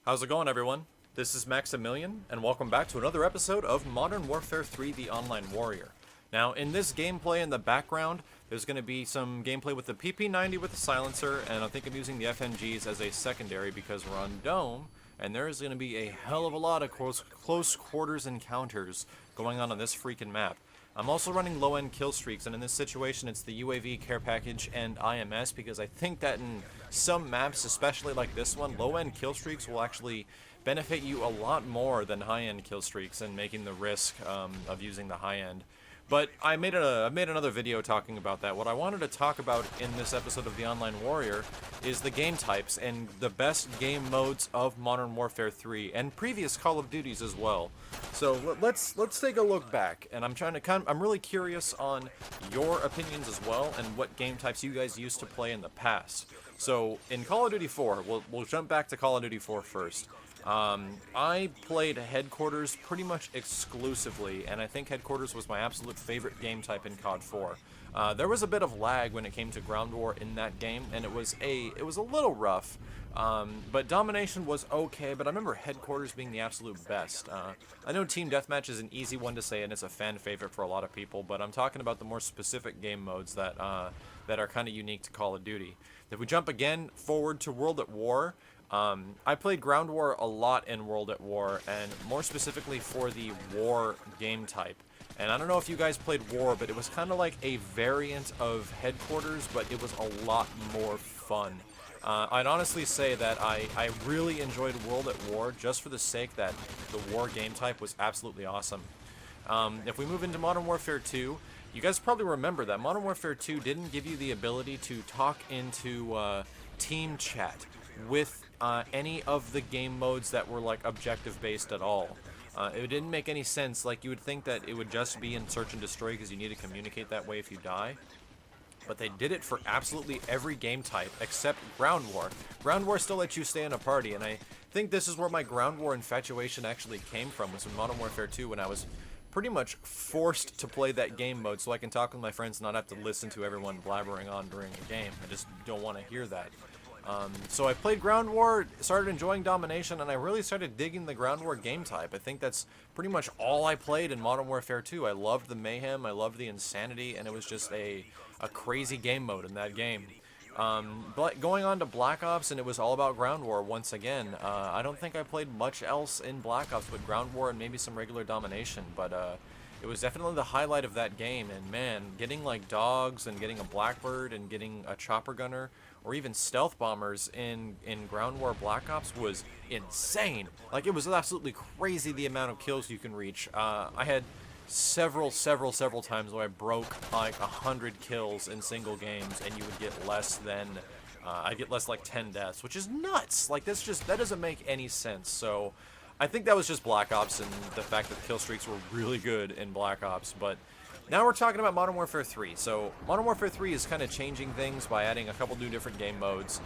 How's it going, everyone? This is Maximilian, and welcome back to another episode of Modern Warfare 3: The Online Warrior. Now, in this gameplay in the background, there's going to be some gameplay with the PP90 with the silencer, and I think I'm using the FMGs as a secondary because we're on Dome, and there's going to be a hell of a lot of close quarters encounters going on this freaking map. I'm also running low-end kill streaks, and in this situation it's the UAV care package and IMS because I think that in some maps, especially like this one, low-end kill streaks will actually benefit you a lot more than high-end kill streaks and making the risk of using the high-end. But I made another video talking about that. What I wanted to talk about in this episode of The Online Warrior is the game types and the best game modes of Modern Warfare 3 and previous Call of Duties as well. So let's take a look back, and I'm really curious on your opinions as well and what game types you guys used to play in the past. So in Call of Duty 4, we'll jump back to Call of Duty 4 first. I played Headquarters pretty much exclusively, and I think Headquarters was my absolute favorite game type in COD 4. There was a bit of lag when it came to ground war in that game, and it was a little rough. But Domination was okay, but I remember Headquarters being the absolute best. I know Team Deathmatch is an easy one to say, and it's a fan favorite for a lot of people, but I'm talking about the more specific game modes that are kind of unique to Call of Duty. If we jump again forward to World at War, I played Ground War a lot in World at War, and more specifically for the War game type. And I don't know if you guys played War, but it was kind of like a variant of Headquarters, but it was a lot more fun. I'd honestly say that I really enjoyed World at War just for the sake that the War game type was absolutely awesome. If we move into Modern Warfare 2, you guys probably remember that Modern Warfare 2 didn't give you the ability to talk into team chat with any of the game modes that were like objective based at all. It didn't make any sense. Like, you would think that it would just be in search and destroy because you need to communicate that way if you die. But they did it for absolutely every game type except Ground War. Ground War still lets you stay in a party, and I think this is where my Ground War infatuation actually came from, was in Modern Warfare 2 when I was pretty much forced to play that game mode so I can talk with my friends and not have to listen to everyone blabbering on during a game. I just don't want to hear that. So I played Ground War, started enjoying Domination, and I really started digging the Ground War game type. I think that's pretty much all I played in Modern Warfare 2. I loved the mayhem, I loved the insanity, and it was just a crazy game mode in that game. But going on to Black Ops, and it was all about Ground War once again. I don't think I played much else in Black Ops but Ground War and maybe some regular Domination, but it was definitely the highlight of that game. And man, getting like dogs and getting a Blackbird and getting a chopper gunner or even stealth bombers in Ground War Black Ops was insane. Like, it was absolutely crazy the amount of kills you can reach. I had several times where I broke like 100 kills in single games, and you would get less than I'd get less like 10 deaths, which is nuts. Like, that doesn't make any sense. So I think that was just Black Ops and the fact that kill streaks were really good in Black Ops. But now we're talking about Modern Warfare 3. So Modern Warfare 3 is kind of changing things by adding a couple new different game modes.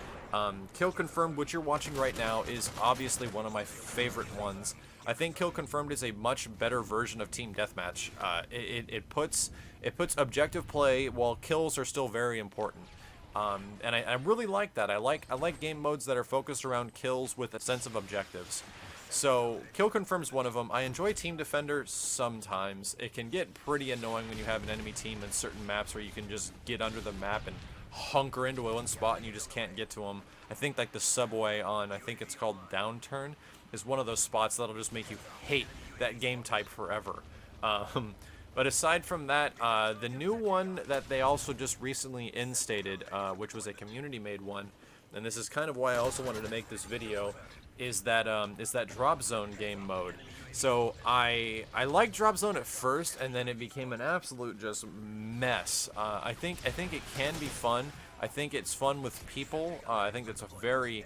Kill Confirmed, which you're watching right now, is obviously one of my favorite ones. I think Kill Confirmed is a much better version of Team Deathmatch. It puts objective play while kills are still very important. And I really like that. I like game modes that are focused around kills with a sense of objectives. So Kill Confirm's one of them. I enjoy Team Defender sometimes. It can get pretty annoying when you have an enemy team in certain maps where you can just get under the map and hunker into one spot and you just can't get to them. I think like the subway on, I think it's called Downturn, is one of those spots that'll just make you hate that game type forever. But aside from that, the new one that they also just recently instated, which was a community-made one, and this is kind of why I also wanted to make this video, is that Drop Zone game mode. So I liked Drop Zone at first, and then it became an absolute just mess. I think it can be fun. I think it's fun with people. I think that's a very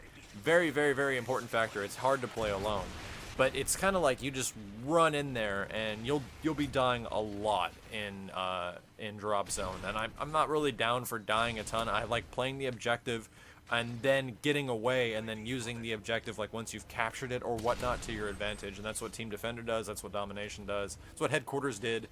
important factor. It's hard to play alone, but it's kind of like you just run in there and you'll be dying a lot in Drop Zone, and I'm not really down for dying a ton. I like playing the objective and then getting away and then using the objective like once you've captured it or whatnot to your advantage, and that's what Team Defender does, that's what Domination does, that's what Headquarters did.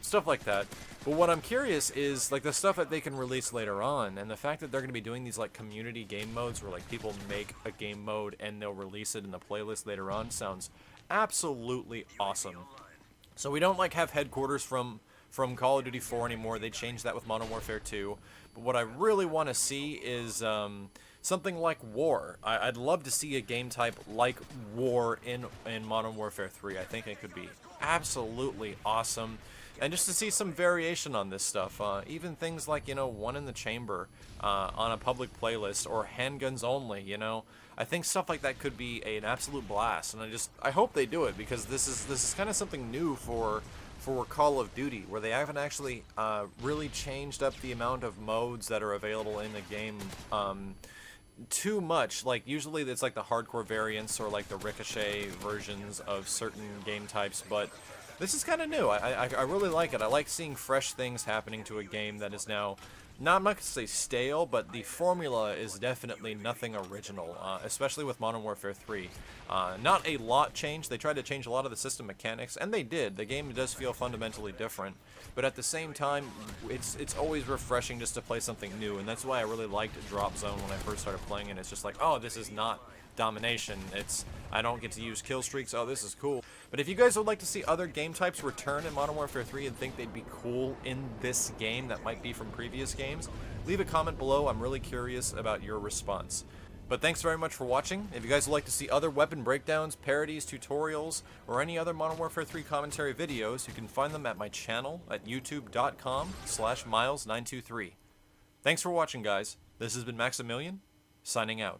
stuff like that. But what I'm curious is like the stuff that they can release later on, and the fact that they're going to be doing these like community game modes where like people make a game mode and they'll release it in the playlist later on sounds absolutely awesome. So we don't like have headquarters from Call of Duty 4 anymore. They changed that with Modern Warfare 2. But what I really want to see is something like War. I'd love to see a game type like War in Modern Warfare 3. I think it could be absolutely awesome. And just to see some variation on this stuff. Even things like, you know, One in the Chamber on a public playlist, or handguns only, you know. I think stuff like that could be an absolute blast. And I hope they do it, because this is kind of something new for Call of Duty, where they haven't actually really changed up the amount of modes that are available in the game too much. Like, usually it's like the hardcore variants or like the ricochet versions of certain game types, but this is kind of new. I really like it. I like seeing fresh things happening to a game that is now, not much to say stale, but the formula is definitely nothing original, especially with Modern Warfare 3. Not a lot changed. They tried to change a lot of the system mechanics, and they did. The game does feel fundamentally different, but at the same time, it's always refreshing just to play something new, and that's why I really liked Drop Zone when I first started playing it. It's just like, oh, this is not domination. I don't get to use kill streaks. Oh, this is cool. But if you guys would like to see other game types return in Modern Warfare 3 and think they'd be cool in this game that might be from previous games, leave a comment below. I'm really curious about your response. But thanks very much for watching. If you guys would like to see other weapon breakdowns, parodies, tutorials, or any other Modern Warfare 3 commentary videos, you can find them at my channel at youtube.com/miles923. Thanks for watching, guys. This has been Maximilian, signing out.